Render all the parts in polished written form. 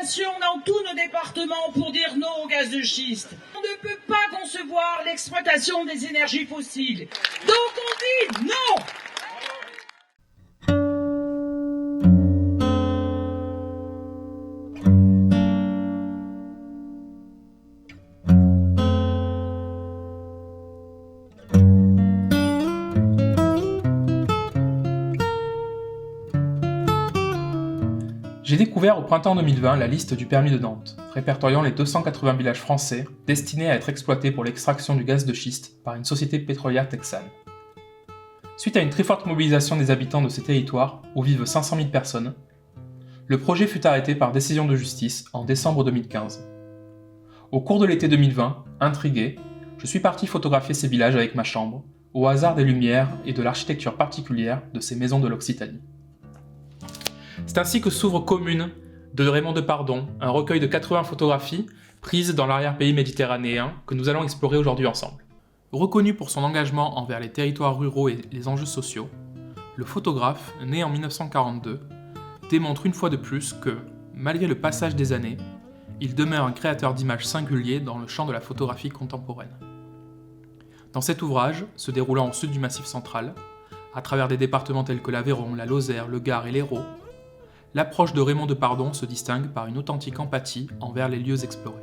mobilisation dans tous nos départements pour dire non au gaz de schiste. On ne peut pas concevoir l'exploitation des énergies fossiles. Donc on dit non. J'ai découvert au printemps 2020 la liste du permis de Nantes, répertoriant les 280 villages français destinés à être exploités pour l'extraction du gaz de schiste par une société pétrolière texane. Suite à une très forte mobilisation des habitants de ces territoires, où vivent 500 000 personnes, le projet fut arrêté par décision de justice en décembre 2015. Au cours de l'été 2020, intrigué, je suis parti photographier ces villages avec ma chambre, au hasard des lumières et de l'architecture particulière de ces maisons de l'Occitanie. C'est ainsi que s'ouvre Commune de Raymond Depardon, un recueil de 80 photographies prises dans l'arrière-pays méditerranéen que nous allons explorer aujourd'hui ensemble. Reconnu pour son engagement envers les territoires ruraux et les enjeux sociaux, le photographe, né en 1942, démontre une fois de plus que, malgré le passage des années, il demeure un créateur d'images singulier dans le champ de la photographie contemporaine. Dans cet ouvrage, se déroulant au sud du Massif central, à travers des départements tels que l'Aveyron, la Lozère, le Gard et l'Hérault, l'approche de Raymond Depardon se distingue par une authentique empathie envers les lieux explorés.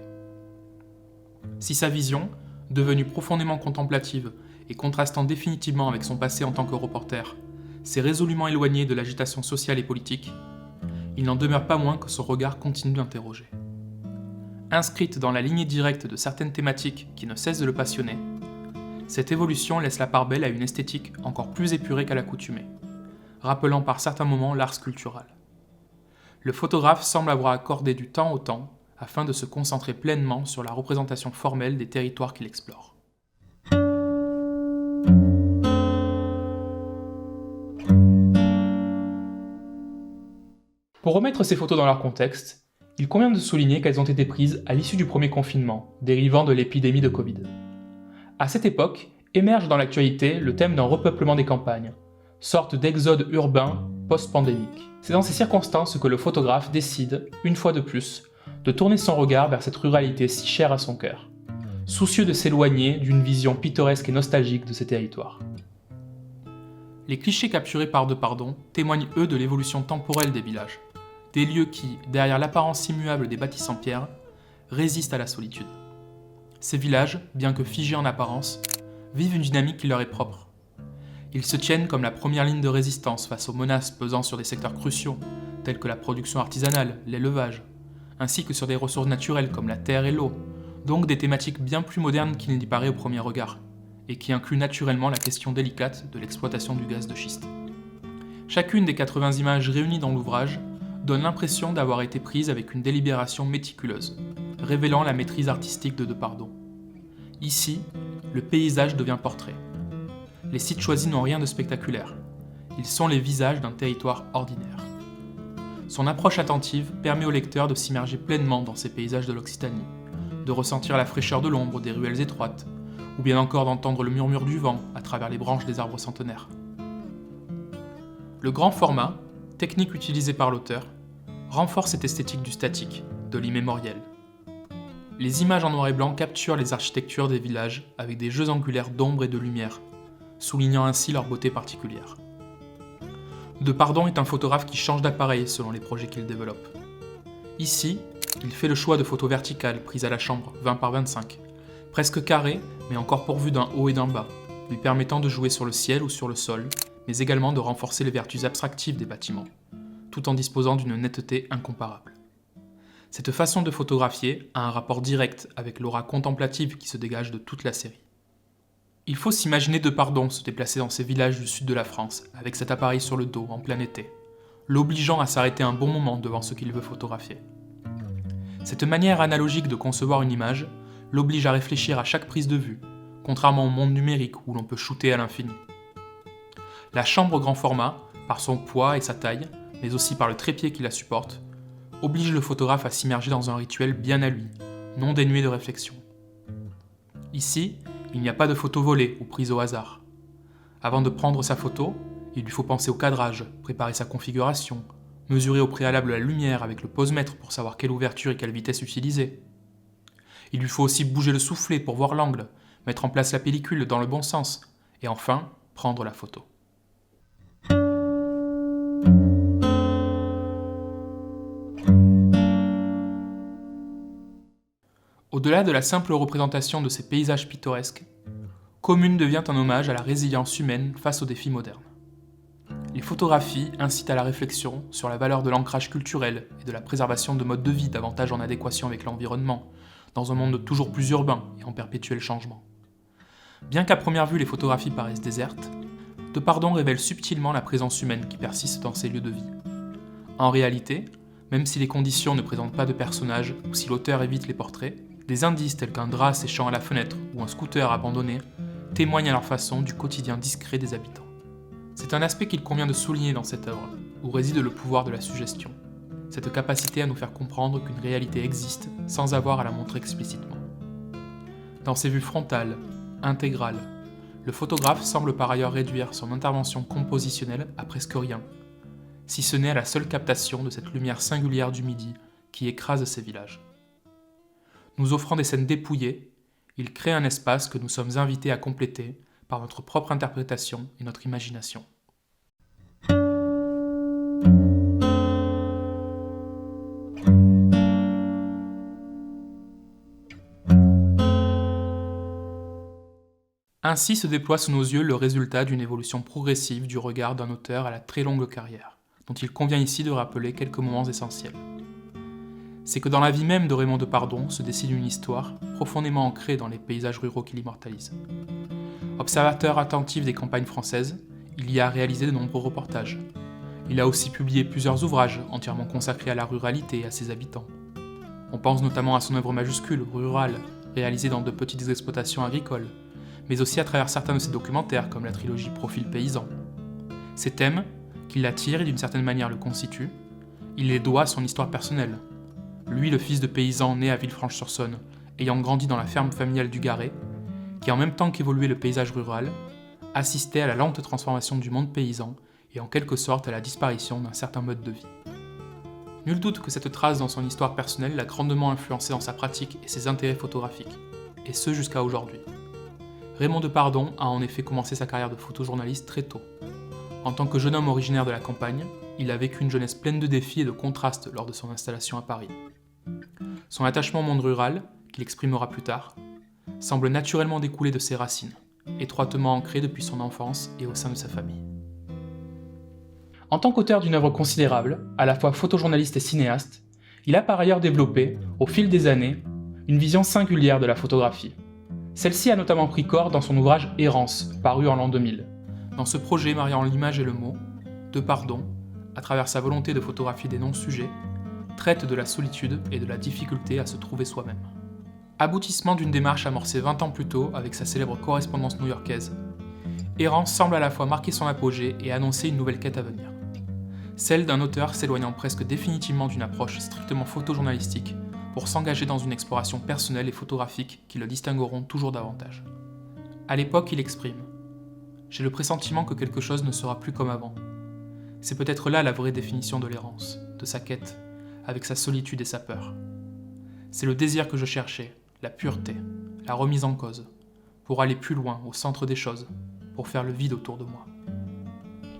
Si sa vision, devenue profondément contemplative et contrastant définitivement avec son passé en tant que reporter, s'est résolument éloignée de l'agitation sociale et politique, il n'en demeure pas moins que son regard continue d'interroger. Inscrite dans la lignée directe de certaines thématiques qui ne cessent de le passionner, cette évolution laisse la part belle à une esthétique encore plus épurée qu'à l'accoutumée, rappelant par certains moments l'art sculptural. Le photographe semble avoir accordé du temps au temps afin de se concentrer pleinement sur la représentation formelle des territoires qu'il explore. Pour remettre ces photos dans leur contexte, il convient de souligner qu'elles ont été prises à l'issue du premier confinement, dérivant de l'épidémie de Covid. À cette époque, émerge dans l'actualité le thème d'un repeuplement des campagnes, sorte d'exode urbain post-pandémique. C'est dans ces circonstances que le photographe décide, une fois de plus, de tourner son regard vers cette ruralité si chère à son cœur, soucieux de s'éloigner d'une vision pittoresque et nostalgique de ces territoires. Les clichés capturés par Depardon témoignent eux de l'évolution temporelle des villages, des lieux qui, derrière l'apparence immuable des bâtisses en pierre, résistent à la solitude. Ces villages, bien que figés en apparence, vivent une dynamique qui leur est propre. Ils se tiennent comme la première ligne de résistance face aux menaces pesant sur des secteurs cruciaux, tels que la production artisanale, l'élevage, ainsi que sur des ressources naturelles comme la terre et l'eau, donc des thématiques bien plus modernes qu'il n'y paraît au premier regard, et qui incluent naturellement la question délicate de l'exploitation du gaz de schiste. Chacune des 80 images réunies dans l'ouvrage donne l'impression d'avoir été prise avec une délibération méticuleuse, révélant la maîtrise artistique de Depardon. Ici, le paysage devient portrait. Les sites choisis n'ont rien de spectaculaire. Ils sont les visages d'un territoire ordinaire. Son approche attentive permet au lecteur de s'immerger pleinement dans ces paysages de l'Occitanie, de ressentir la fraîcheur de l'ombre des ruelles étroites, ou bien encore d'entendre le murmure du vent à travers les branches des arbres centenaires. Le grand format, technique utilisée par l'auteur, renforce cette esthétique du statique, de l'immémoriel. Les images en noir et blanc capturent les architectures des villages avec des jeux angulaires d'ombre et de lumière, soulignant ainsi leur beauté particulière. Depardon est un photographe qui change d'appareil selon les projets qu'il développe. Ici, il fait le choix de photos verticales prises à la chambre 20 par 25, presque carrées mais encore pourvues d'un haut et d'un bas, lui permettant de jouer sur le ciel ou sur le sol, mais également de renforcer les vertus abstractives des bâtiments, tout en disposant d'une netteté incomparable. Cette façon de photographier a un rapport direct avec l'aura contemplative qui se dégage de toute la série. Il faut s'imaginer Depardon se déplacer dans ces villages du sud de la France, avec cet appareil sur le dos en plein été, l'obligeant à s'arrêter un bon moment devant ce qu'il veut photographier. Cette manière analogique de concevoir une image l'oblige à réfléchir à chaque prise de vue, contrairement au monde numérique où l'on peut shooter à l'infini. La chambre grand format, par son poids et sa taille, mais aussi par le trépied qui la supporte, oblige le photographe à s'immerger dans un rituel bien à lui, non dénué de réflexion. Ici, il n'y a pas de photo volée ou prise au hasard. Avant de prendre sa photo, il lui faut penser au cadrage, préparer sa configuration, Mesurer au préalable la lumière avec le posemètre pour savoir quelle ouverture et quelle vitesse utiliser. Il lui faut aussi bouger le soufflet pour voir l'angle, mettre en place la pellicule dans le bon sens, et enfin, prendre la photo. Au-delà de la simple représentation de ces paysages pittoresques, Commune devient un hommage à la résilience humaine face aux défis modernes. Les photographies incitent à la réflexion sur la valeur de l'ancrage culturel et de la préservation de modes de vie davantage en adéquation avec l'environnement, dans un monde toujours plus urbain et en perpétuel changement. Bien qu'à première vue les photographies paraissent désertes, Depardon révèle subtilement la présence humaine qui persiste dans ces lieux de vie. En réalité, même si les conditions ne présentent pas de personnages ou si l'auteur évite les portraits, des indices tels qu'un drap séchant à la fenêtre ou un scooter abandonné témoignent à leur façon du quotidien discret des habitants. C'est un aspect qu'il convient de souligner dans cette œuvre, où réside le pouvoir de la suggestion, cette capacité à nous faire comprendre qu'une réalité existe sans avoir à la montrer explicitement. Dans ses vues frontales, intégrales, le photographe semble par ailleurs réduire son intervention compositionnelle à presque rien, si ce n'est à la seule captation de cette lumière singulière du midi qui écrase ces villages. Nous offrant des scènes dépouillées, il crée un espace que nous sommes invités à compléter par notre propre interprétation et notre imagination. Ainsi se déploie sous nos yeux le résultat d'une évolution progressive du regard d'un auteur à la très longue carrière, dont il convient ici de rappeler quelques moments essentiels. C'est que dans la vie même de Raymond Depardon se dessine une histoire profondément ancrée dans les paysages ruraux qu'il immortalise. Observateur attentif des campagnes françaises, il y a réalisé de nombreux reportages. Il a aussi publié plusieurs ouvrages entièrement consacrés à la ruralité et à ses habitants. On pense notamment à son œuvre majuscule, Rural, réalisée dans de petites exploitations agricoles, mais aussi à travers certains de ses documentaires comme la trilogie Profil paysan. Ces thèmes, qui l'attirent et d'une certaine manière le constituent, il les doit à son histoire personnelle. Lui, le fils de paysan né à Villefranche-sur-Saône, ayant grandi dans la ferme familiale du Garret, qui en même temps qu'évoluait le paysage rural, assistait à la lente transformation du monde paysan et en quelque sorte à la disparition d'un certain mode de vie. Nul doute que cette trace dans son histoire personnelle l'a grandement influencé dans sa pratique et ses intérêts photographiques, et ce jusqu'à aujourd'hui. Raymond Depardon a en effet commencé sa carrière de photojournaliste très tôt. En tant que jeune homme originaire de la campagne, il a vécu une jeunesse pleine de défis et de contrastes lors de son installation à Paris. Son attachement au monde rural, qu'il exprimera plus tard, semble naturellement découler de ses racines, étroitement ancrées depuis son enfance et au sein de sa famille. En tant qu'auteur d'une œuvre considérable, à la fois photojournaliste et cinéaste, il a par ailleurs développé, au fil des années, une vision singulière de la photographie. Celle-ci a notamment pris corps dans son ouvrage Errance, paru en l'an 2000. Dans ce projet mariant l'image et le mot, Depardon, à travers sa volonté de photographier des non-sujets, traite de la solitude et de la difficulté à se trouver soi-même. Aboutissement d'une démarche amorcée 20 ans plus tôt avec sa célèbre correspondance new-yorkaise, Errance semble à la fois marquer son apogée et annoncer une nouvelle quête à venir. Celle d'un auteur s'éloignant presque définitivement d'une approche strictement photojournalistique pour s'engager dans une exploration personnelle et photographique qui le distingueront toujours davantage. À l'époque, il exprime « J'ai le pressentiment que quelque chose ne sera plus comme avant. C'est peut-être là la vraie définition de l'errance, de sa quête, avec sa solitude et sa peur. C'est le désir que je cherchais, la pureté, la remise en cause, pour aller plus loin, au centre des choses, pour faire le vide autour de moi. »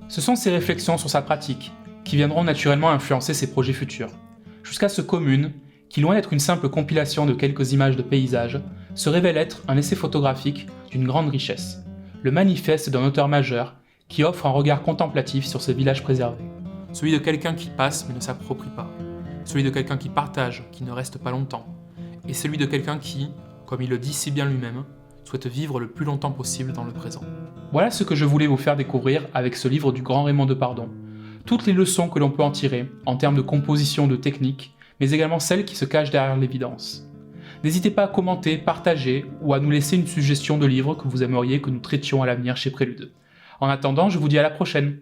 Ce sont ces réflexions sur sa pratique qui viendront naturellement influencer ses projets futurs, jusqu'à ce Commune, qui loin d'être une simple compilation de quelques images de paysages, se révèle être un essai photographique d'une grande richesse, le manifeste d'un auteur majeur qui offre un regard contemplatif sur ces villages préservés. Celui de quelqu'un qui passe mais ne s'approprie pas, celui de quelqu'un qui partage, qui ne reste pas longtemps, et celui de quelqu'un qui, comme il le dit si bien lui-même, souhaite vivre le plus longtemps possible dans le présent. Voilà ce que je voulais vous faire découvrir avec ce livre du grand Raymond Depardon. Toutes les leçons que l'on peut en tirer, en termes de composition, de technique, mais également celles qui se cachent derrière l'évidence. N'hésitez pas à commenter, partager ou à nous laisser une suggestion de livre que vous aimeriez que nous traitions à l'avenir chez Prélude. En attendant, je vous dis à la prochaine.